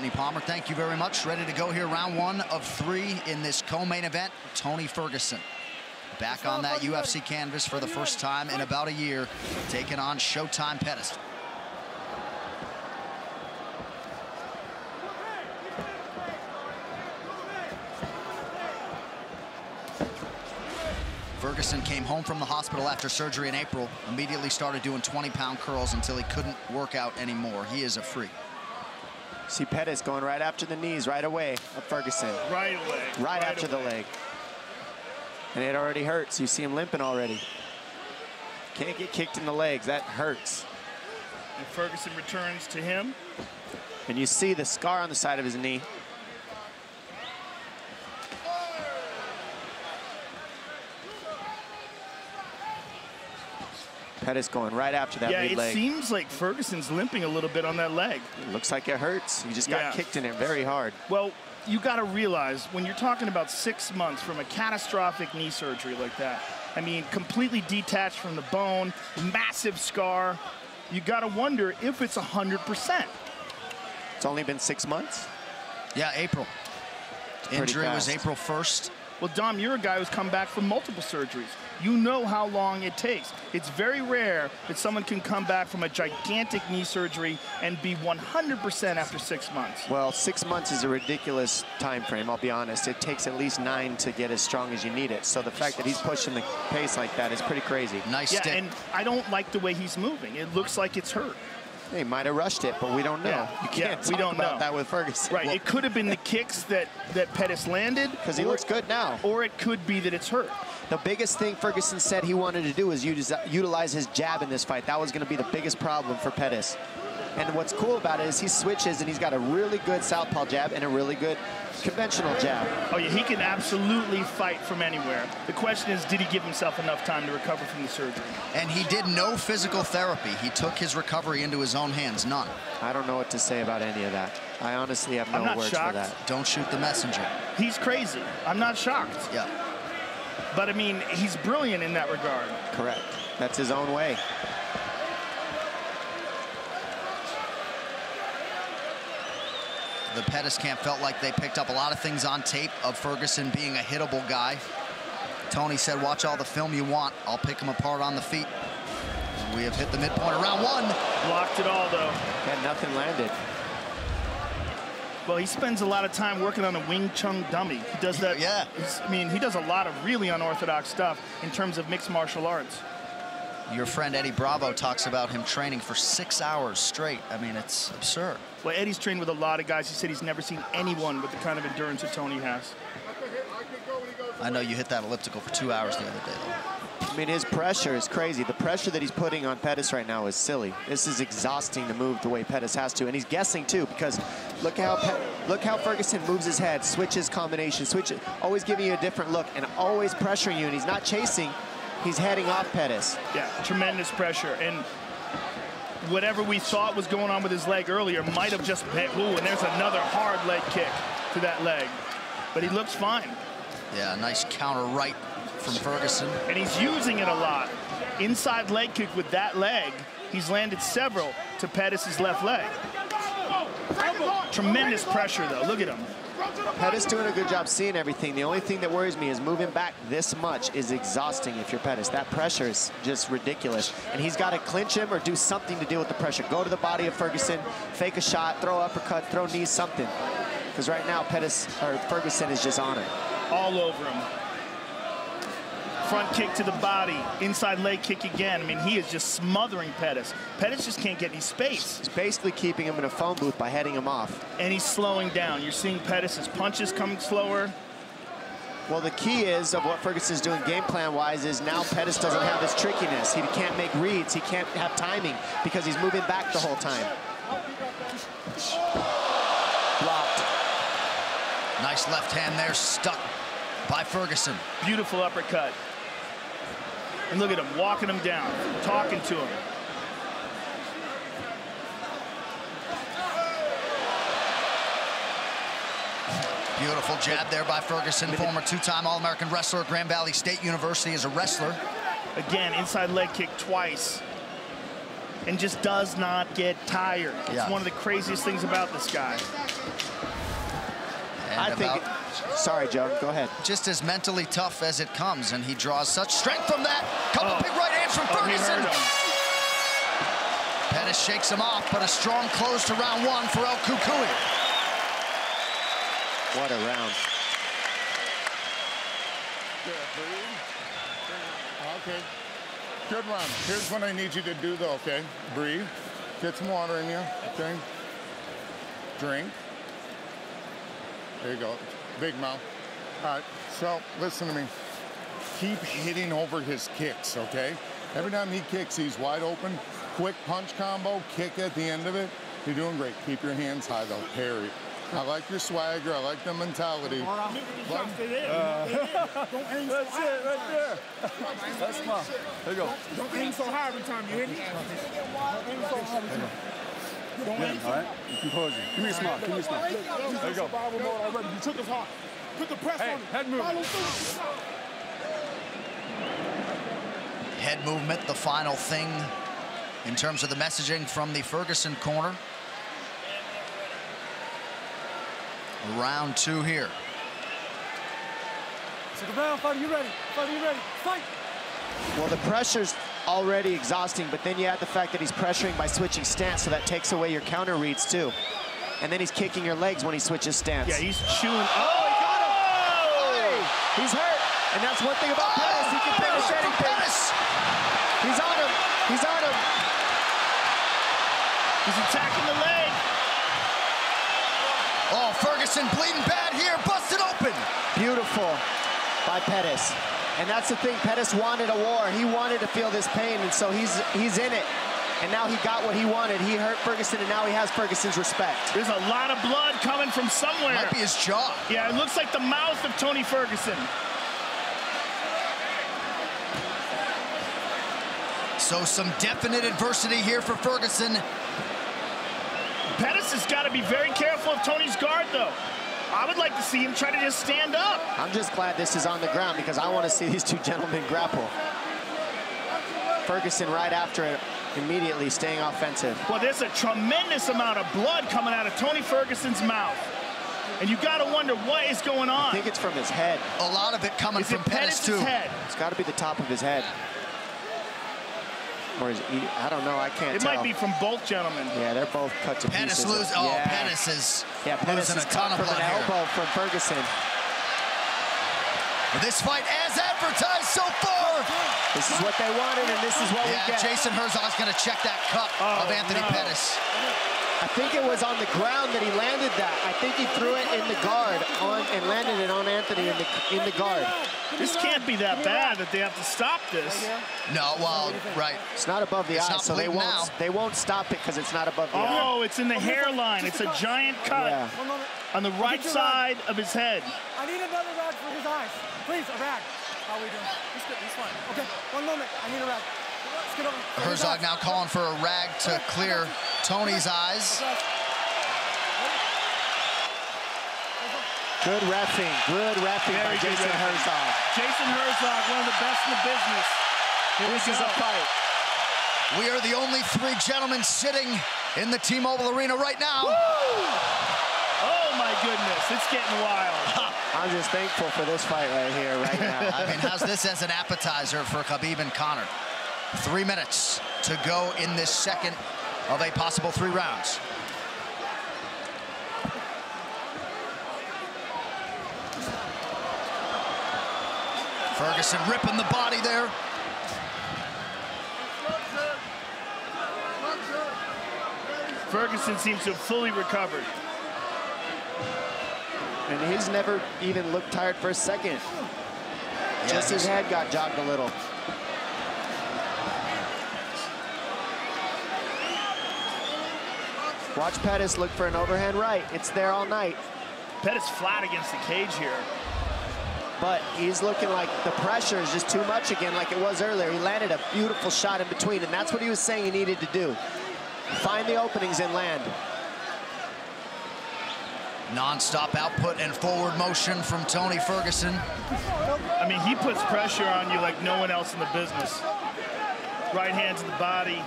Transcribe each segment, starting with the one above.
Brittany Palmer, thank you very much. Ready to go here, round 1 of 3 in this co-main event. Toни Ferguson back on that UFC canvas for the first time in about a year, taking on Showtime Pеттis. Ferguson came home from the hospital after surgery in April, immediately started doing 20-pound curls until he couldn't work out anymore. He is a freak. See Pеттis going right after the knees right away of Ferguson. Right away. Right after the leg. And it already hurts. You see him limping already. Can't get kicked in the legs. That hurts. And Ferguson returns to him. And you see the scar on the side of his knee. Pеттis going right after that lead leg. Yeah, it seems like Ferguson's limping a little bit on that leg. It looks like it hurts. He just got kicked in it very hard. Well, you got to realize when you're talking about 6 months from a catastrophic knee surgery like that, I mean, completely detached from the bone, massive scar, you got to wonder if it's 100%. It's only been 6 months? Yeah, April. Injury was April 1st. Well, Dom, you're a guy who's come back from multiple surgeries. You know how long it takes. It's very rare that someone can come back from a gigantic knee surgery and be 100% after 6 months. Well, 6 months is a ridiculous time frame, I'll be honest. It takes at least 9 to get as strong as you need it. So the fact that he's pushing the pace like that is pretty crazy. Nice stick. And I don't like the way he's moving. It looks like it's hurt. He might have rushed it, but we don't know. Yeah, you can't talk about that with Ferguson. Right, it could have been the kicks that Pеттis landed. Because he looks good now. Or it could be that it's hurt. The biggest thing Ferguson said he wanted to do was utilize his jab in this fight. That was going to be the biggest problem for Pettis. And what's cool about it is he switches and he's got a really good southpaw jab and a really good conventional jab. Oh yeah, he can absolutely fight from anywhere. The question is, did he give himself enough time to recover from the surgery? And he did no physical therapy. He took his recovery into his own hands, none. I don't know what to say about any of that. I honestly have no words for that. Don't shoot the messenger. He's crazy. I'm not shocked. Yeah. But I mean, he's brilliant in that regard. Correct. That's his own way. The Pеттis camp felt like they picked up a lot of things on tape of Ferguson being a hittable guy. Tony said, watch all the film you want. I'll pick him apart on the feet. We have hit the midpoint of round 1. Blocked it all, though. Had nothing landed. Well, he spends a lot of time working on a Wing Chun dummy. He does that. Yeah. I mean, he does a lot of really unorthodox stuff in terms of mixed martial arts. Your friend Eddie Bravo talks about him training for 6 hours straight. I mean, it's absurd. Well, Eddie's trained with a lot of guys. He said he's never seen anyone with the kind of endurance that Tony has. I know you hit that elliptical for 2 hours the other day, though. I mean, his pressure is crazy. The pressure that he's putting on Pettis right now is silly. This is exhausting to move the way Pettis has to, and he's guessing too, because look how Ferguson moves his head, switches combinations, switches, always giving you a different look, and always pressuring you, and he's not chasing. He's heading off Pettis. Yeah, tremendous pressure, and whatever we thought was going on with his leg earlier might have just been, ooh, and there's another hard leg kick to that leg, but he looks fine. Yeah, nice counter right from Ferguson. And he's using it a lot. Inside leg kick with that leg, he's landed several to Pettis' left leg. Tremendous pressure, though. Look at him. Pettis doing a good job seeing everything. The only thing that worries me is moving back this much is exhausting if you're Pettis. That pressure is just ridiculous. And he's got to clinch him or do something to deal with the pressure. Go to the body of Ferguson, fake a shot, throw uppercut, throw knees, something. Because right now, Ferguson is just on it. All over him. Front kick to the body, inside leg kick again. I mean, he is just smothering Pettis. Pettis just can't get any space. He's basically keeping him in a phone booth by heading him off. And he's slowing down. You're seeing Pettis' punches coming slower. Well, the key is of what Ferguson's doing game plan-wise is now Pettis doesn't have his trickiness. He can't make reads. He can't have timing because he's moving back the whole time. Blocked. Nice left hand there, stuck by Ferguson. Beautiful uppercut. And look at him, walking him down, talking to him. Beautiful jab there by Ferguson, former two-time All-American wrestler, Grand Valley State University as a wrestler. Again, inside leg kick twice. And just does not get tired. It's one of the craziest things about this guy. I think, sorry, Joe, go ahead. Just as mentally tough as it comes, and he draws such strength from that. Couple big right hands from Ferguson. Pettis shakes him off, but a strong close to round one for El Cucuy. What a round. Okay, good round. Here's what I need you to do, though, okay? Breathe. Get some water in you, okay? Drink. There you go. Big mouth. All right, so listen to me. Keep hitting over his kicks, okay? Every time he kicks, he's wide open. Quick punch combo, kick at the end of it. You're doing great. Keep your hands high, though. Parry. I like your swagger. I like the mentality. That's it right there. That's smart. There you go. Don't aim so high every time you hit it. Don't aim so high every time. Don't aim so high. All right, composure. Give me a smile. Give me a smile. There you go. You took us hard. Put the press on it. Head movement. Head movement, the final thing in terms of the messaging from the Ferguson corner. Round two here. Fighter, you ready? Fighter, you ready? Fight! Well, the pressure's already exhausting, but then you add the fact that he's pressuring by switching stance, so that takes away your counter reads too. And then he's kicking your legs when he switches stance. Yeah, he's chewing. Oh, he got him! Oh! He's hurt. And that's one thing about Pettis. He can finish anything. He's on him. He's on him. He's attacking the leg. Oh, Ferguson bleeding bad here, busted open. Beautiful by Pettis. And that's the thing, Pettis wanted a war. He wanted to feel this pain, and so he's in it. And now he got what he wanted. He hurt Ferguson, and now he has Ferguson's respect. There's a lot of blood coming from somewhere. Might be his jaw. Yeah, it looks like the mouth of Tony Ferguson. So some definite adversity here for Ferguson. Pettis has got to be very careful of Tony's guard, though. I would like to see him try to just stand up. I'm just glad this is on the ground because I want to see these two gentlemen grapple. Ferguson right after it, immediately staying offensive. Well, there's a tremendous amount of blood coming out of Tony Ferguson's mouth. And you got to wonder what is going on. I think it's from his head. A lot of it coming from Pettis, too. Head? It's got to be the top of his head. Or is he, I don't know, I can't tell. It might be from both gentlemen. Yeah, they're both cut to pieces. Pettis is losing a ton of blood an elbow from Ferguson. This fight as advertised so far. This is what they wanted, and this is what we get. Jason Herzog's going to check that cut of Anthony Pettis. I think it was on the ground that he landed that. I think he threw it in the guard and landed it on Anthony in the guard. This can't be that bad that they have to stop this. No, well, right. It's not above the eye, so they won't stop it because it's not above the eye. Oh, it's in the hairline. It's a giant cut on the right side of his head. I need another rag for his eyes. Please, a rag. How are we doing? He's good. He's fine. Okay, one moment. I need a rag. Let's get over. Herzog now calling for a rag to clear Tony's eyes. Good reffing by Jason Herzog. Jason Herzog, one of the best in the business. This is a fight. We are the only three gentlemen sitting in the T-Mobile Arena right now. Woo! Oh my goodness, it's getting wild. I'm just thankful for this fight right here, right now. I mean, how's this as an appetizer for Khabib and Conor? 3 minutes to go in this second of a possible 3 rounds. Ferguson ripping the body there. Ferguson seems to have fully recovered. And he's never even looked tired for a second. Yeah, just his head got jogged a little. Watch Pettis look for an overhand right. It's there all night. Pettis flat against the cage here. But he's looking like the pressure is just too much again, like it was earlier. He landed a beautiful shot in between, and that's what he was saying he needed to do. Find the openings and land. Non-stop output and forward motion from Tony Ferguson. I mean, he puts pressure on you like no one else in the business. Right hand to the body.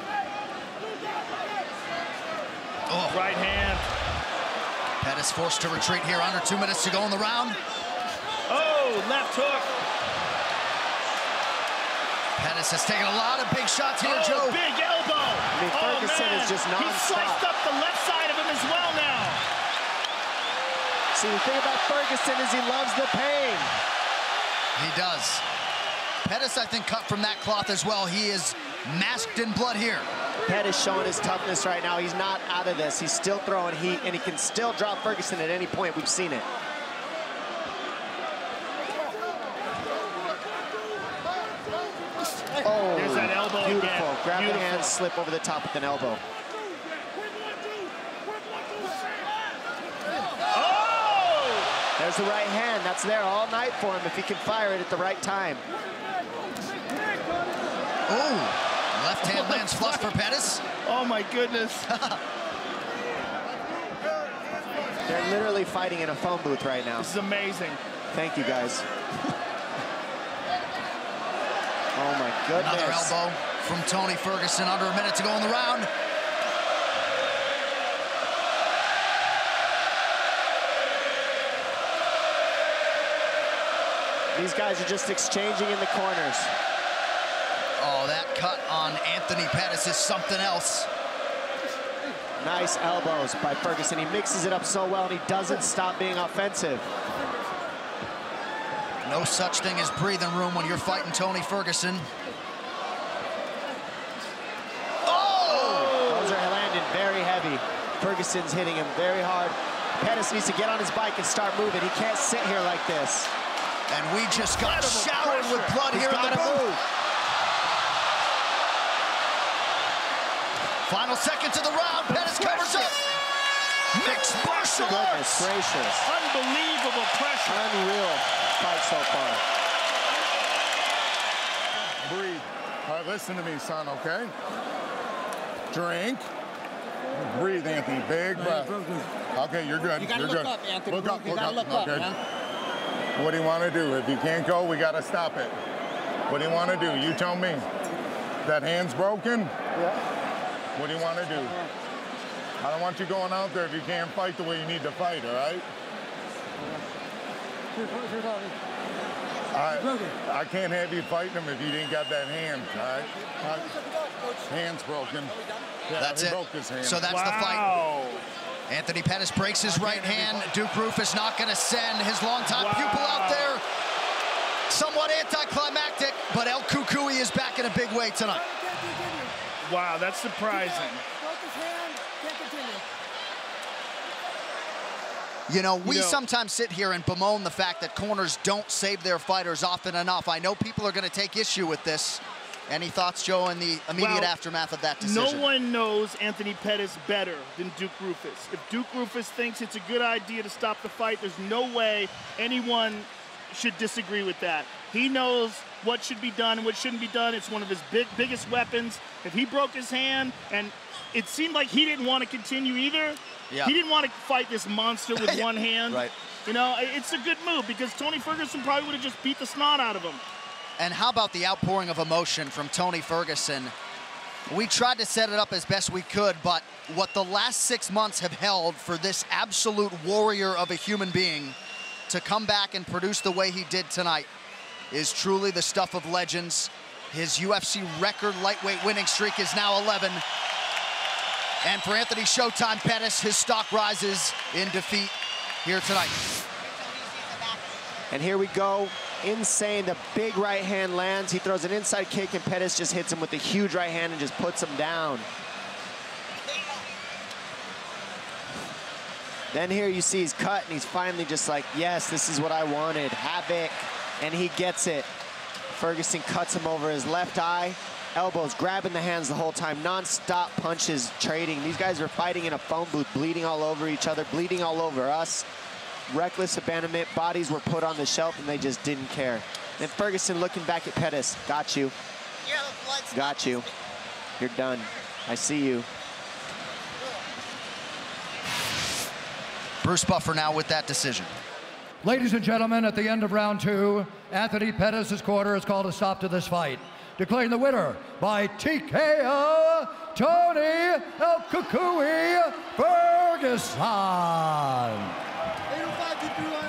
Oh. Right hand. Pettis forced to retreat here, under 2 minutes to go in the round. Oh, left hook. Pettis has taken a lot of big shots here, Joe. Big elbow. I mean, Ferguson is just He non-stop. sliced up the left side of him as well now. See, the thing about Ferguson is he loves the pain. He does. Pettis, I think, cut from that cloth as well. He is masked in blood here. Pettis showing his toughness right now. He's not out of this. He's still throwing heat, and he can still drop Ferguson at any point. We've seen it. Oh, there's that elbow beautiful. again. Grab Beautiful. the hand, slip over the top with an elbow. Oh! There's the right hand. That's there all night for him if he can fire it at the right time. Oh, left hand lands flush for Pettis. Oh my goodness. They're literally fighting in a phone booth right now. This is amazing. Thank you, guys. Oh my goodness. Another elbow from Tony Ferguson, under a minute to go in the round. These guys are just exchanging in the corners. Oh, that cut on Anthony Pettis is something else. Nice elbows by Ferguson. He mixes it up so well, and he doesn't stop being offensive. No such thing as breathing room when you're fighting Tony Ferguson. Oh! Those are landing very heavy. Ferguson's hitting him very hard. Pettis needs to get on his bike and start moving. He can't sit here like this. And we just got showered with blood here in the booth. Final seconds of the round. Pettis covers up. Mixed martial arts. Goodness gracious. Unbelievable pressure. Unreal fight so far. Breathe. All right, listen to me, son, okay? Drink. Breathe, Anthony. Big breath. Okay, you're good. You gotta You're look good. up, Anthony. Look up, You look gotta up. look up, Okay. man. What do you want to do? If you can't go, we got to stop it. What do you want to do? You tell me. That hand's broken? Yeah. What do you want to do? I don't want you going out there if you can't fight the way you need to fight, all right? I can't have you fighting him if you didn't got that hand, all right? Hand's broken. Yeah, That's he it. broke his hand. So that's the fight. Anthony Pettis breaks his right hand. Duke Rufus not going to send his longtime pupil out there. Somewhat anticlimactic, but El Cucuy is back in a big way tonight. Wow, that's surprising. You know, we sometimes sit here and bemoan the fact that corners don't save their fighters often enough. I know people are going to take issue with this. Any thoughts, Joe, in the immediate aftermath of that decision? No one knows Anthony Pettis better than Duke Rufus. If Duke Rufus thinks it's a good idea to stop the fight, there's no way anyone should disagree with that. He knows what should be done and what shouldn't be done. It's one of his biggest weapons. If he broke his hand, and it seemed like he didn't want to continue either. Yeah. He didn't want to fight this monster with one hand. Right. You know, it's a good move because Tony Ferguson probably would have just beat the snot out of him. And how about the outpouring of emotion from Tony Ferguson? We tried to set it up as best we could, but what the last 6 months have held for this absolute warrior of a human being to come back and produce the way he did tonight is truly the stuff of legends. His UFC record lightweight winning streak is now 11. And for Anthony Showtime Pettis, his stock rises in defeat here tonight. And here we go. Insane. The big right hand lands. He throws an inside kick, and Pettis just hits him with a huge right hand and just puts him down. Then here you see he's cut, and he's finally just like, yes, this is what I wanted. Havoc. And he gets it. Ferguson cuts him over his left eye. Elbows, grabbing the hands the whole time. Non-stop punches, trading. These guys are fighting in a phone booth, bleeding all over each other, bleeding all over us. Reckless abandonment. Bodies were put on the shelf, and they just didn't care. Then Ferguson looking back at Pettis. Got you. Got you. You're done. I see you. Bruce Buffer now with that decision. Ladies and gentlemen, at the end of round 2, Anthony Pettis' corner has called a stop to this fight, declaring the winner by TKO, Tony El Cucuy Ferguson. Ferguson. 805 get through